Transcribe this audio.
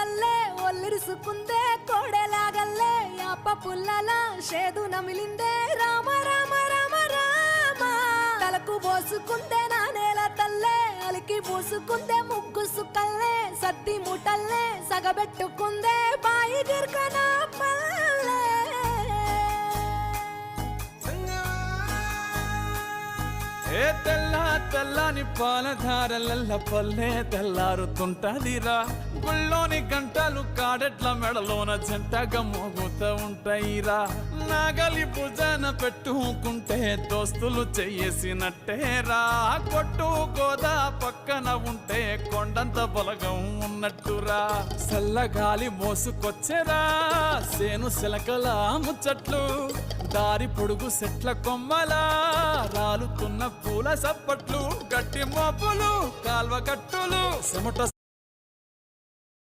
తల్లే ఒల్లిరుసుకుందే కోడెలాగల్లే యాప పుల్లల షేదు నమిలిందే రామ రామ రామ రామ తలకు పోసుకుందే నానేల తల్లే అలికి పూసుకుందే ముగ్గు సుక్కల్లే సత్తి మూటల్లే సగబెట్టుకుందే బాయి గిర్కన పల్లె ఏ తెల్ల తెల్లని పాలధారలల్ల పల్లె తెల్లారుతుంటదిరా గుళ్ళోని గంటలు కాడెట్ల మెడలోన జంటగా మోగుతూ ఉంటాయిరా నాగలి భుజాన పెట్టుకుంటే దోస్తులు చెయ్యేసినట్టేరా కొట్టు గోదా పక్కన ఉంటే కొండంత బలగం ఉన్నట్టురా చల్లగాలి మోసుకొచ్చెరా సేను సిలకల ముచ్చట్లు దారి పొడుగు సెట్ల కొమ్మలా రాలుతున్న పూల సప్పట్లు గట్టి మోపులు కాల్వ కట్టులు చెమట